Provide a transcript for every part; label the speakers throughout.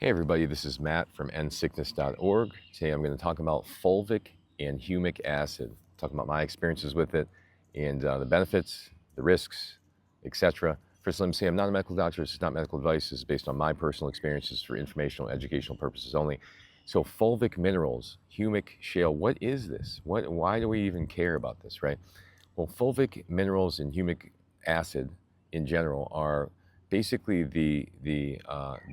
Speaker 1: Hey everybody, this is Matt from Endsickness.org. Today I'm going to talk about fulvic and humic acid, talk about my experiences with it and the benefits, the risks, etc. First, let me say I'm not a medical doctor. This is not medical advice. This is based on my personal experiences for informational, educational purposes only. So fulvic minerals, humic shale, what is this? Why do we even care about this, right? Well, fulvic minerals and humic acid in general are basically the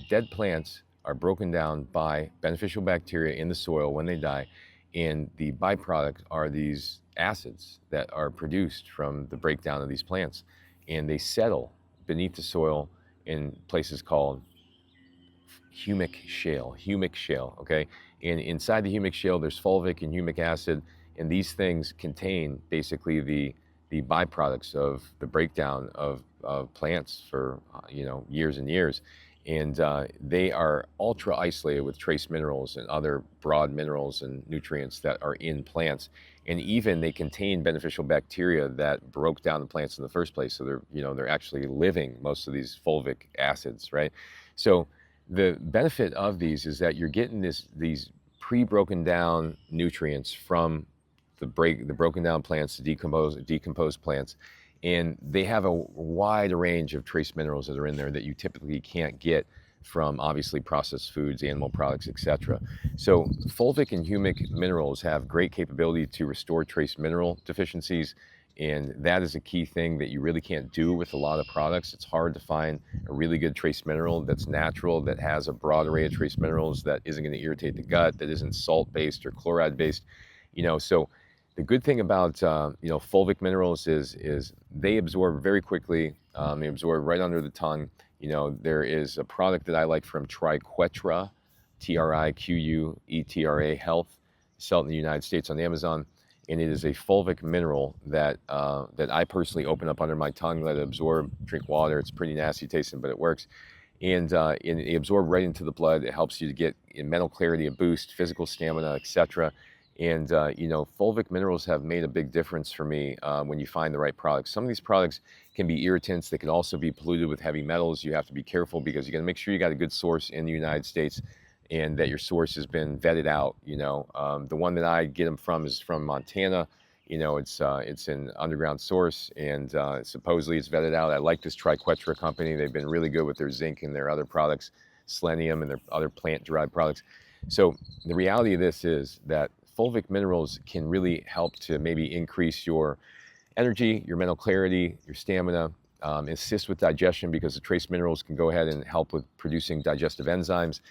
Speaker 1: dead plants are broken down by beneficial bacteria in the soil when they die, and the byproduct are these acids that are produced from the breakdown of these plants, and they settle beneath the soil in places called humic shale, okay? And inside the humic shale, there's fulvic and humic acid, and these things contain basically the byproducts of the breakdown of plants for years and years. And they are ultra isolated with trace minerals and other broad minerals and nutrients that are in plants. And even they contain beneficial bacteria that broke down the plants in the first place. So they're actually living, most of these fulvic acids, right? So the benefit of these is that you're getting these pre-broken down nutrients from the broken down plants, the decomposed plants, and they have a wide range of trace minerals that are in there that you typically can't get from obviously processed foods, animal products, etc. So fulvic and humic minerals have great capability to restore trace mineral deficiencies, and that is a key thing that you really can't do with a lot of products. It's hard to find a really good trace mineral that's natural, that has a broad array of trace minerals, that isn't going to irritate the gut, that isn't salt-based or chloride-based. So the good thing about fulvic minerals is they absorb very quickly. They absorb right under the tongue. There is a product that I like from Triquetra, Triquetra Health, sold in the United States on Amazon, and it is a fulvic mineral that I personally open up under my tongue, let it absorb, drink water. It's pretty nasty tasting, but it works. And it absorbs right into the blood. It helps you to get in mental clarity, a boost, physical stamina, etc. And fulvic minerals have made a big difference for me when you find the right products. Some of these products can be irritants. They can also be polluted with heavy metals. You have to be careful because you got to make sure you got a good source in the United States and that your source has been vetted out. The one that I get them from is from Montana. It's an underground source, and supposedly it's vetted out. I like this Triquetra company. They've been really good with their zinc and their other products, selenium and their other plant-derived products. So the reality of this is that fulvic minerals can really help to maybe increase your energy, your mental clarity, your stamina, assist with digestion because the trace minerals can go ahead and help with producing digestive enzymes.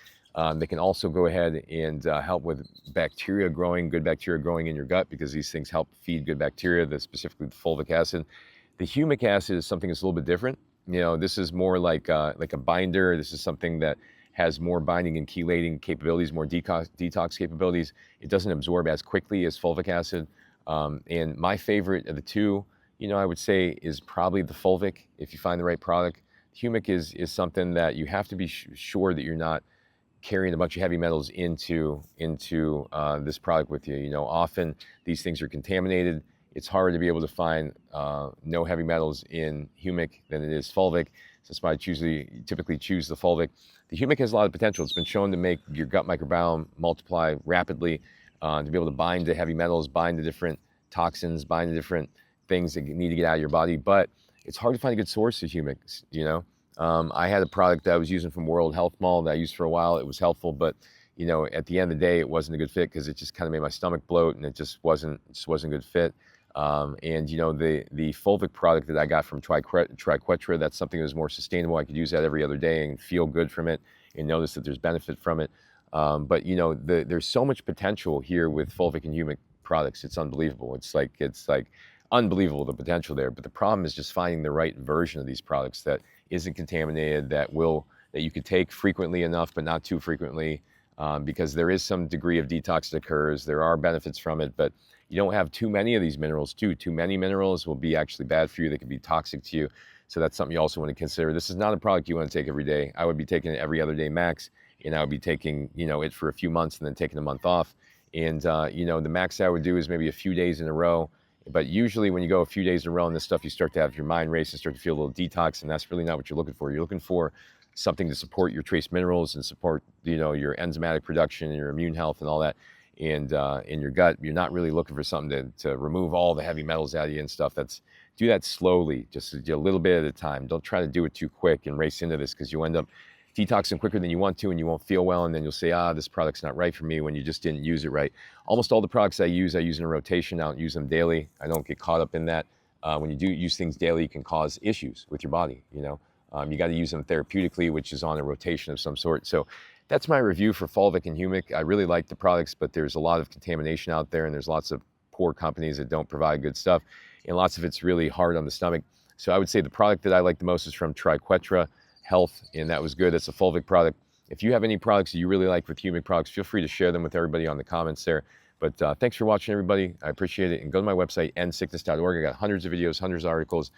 Speaker 1: They can also go ahead and help with bacteria growing, good bacteria growing in your gut because these things help feed good bacteria, specifically the fulvic acid. The humic acid is something that's a little bit different. This is more like a binder. This is something that has more binding and chelating capabilities, more detox capabilities. It doesn't absorb as quickly as fulvic acid. And my favorite of the two, I would say is probably the fulvic if you find the right product. Humic is something that you have to be sure that you're not carrying a bunch of heavy metals into this product with you. Often these things are contaminated. It's harder to be able to find no heavy metals in humic than it is fulvic. So that's why I typically choose the fulvic. The humic has a lot of potential. It's been shown to make your gut microbiome multiply rapidly, to be able to bind to heavy metals, bind to different toxins, bind to different things that you need to get out of your body. But it's hard to find a good source of humics. I had a product that I was using from World Health Mall that I used for a while. It was helpful, but at the end of the day, it wasn't a good fit because it just kind of made my stomach bloat, and it just wasn't a good fit. The fulvic product that I got from Triquetra, that's something that was more sustainable. I could use that every other day and feel good from it and notice that there's benefit from it. But there's so much potential here with fulvic and humic products. It's unbelievable. It's like unbelievable, the potential there. But the problem is just finding the right version of these products that isn't contaminated, that you could take frequently enough, but not too frequently, because there is some degree of detox that occurs. There are benefits from it, but you don't have too many of these minerals too. Too many minerals will be actually bad for you. They can be toxic to you. So that's something you also want to consider. This is not a product you want to take every day. I would be taking it every other day max, and I would be taking it for a few months and then taking a month off. And the max I would do is maybe a few days in a row. But usually when you go a few days in a row on this stuff, you start to have your mind race and start to feel a little detox, and that's really not what you're looking for. You're looking for something to support your trace minerals and support, you know, your enzymatic production and your immune health and all that. And in your gut, you're not really looking for something to remove all the heavy metals out of you and stuff. Do that slowly, just a little bit at a time. Don't try to do it too quick and race into this, because you'll end up detoxing quicker than you want to, and you won't feel well, and then you'll say, this product's not right for me, when you just didn't use it right. Almost all the products I use in a rotation. I don't use them daily. I don't get caught up in that. When you do use things daily, it can cause issues with your body, you know. You got to use them therapeutically, which is on a rotation of some sort. So that's my review for Fulvic and Humic. I really like the products, but there's a lot of contamination out there, and there's lots of poor companies that don't provide good stuff, and lots of it's really hard on the stomach. So I would say the product that I like the most is from Triquetra Health, and that was good. That's a Fulvic product. If you have any products that you really like with Humic products, feel free to share them with everybody on the comments there. But thanks for watching, everybody. I appreciate it. And go to my website, endsickness.org. I got hundreds of videos, hundreds of articles,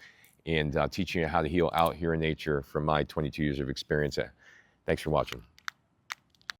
Speaker 1: and teaching you how to heal out here in nature from my 22 years of experience. Thanks for watching.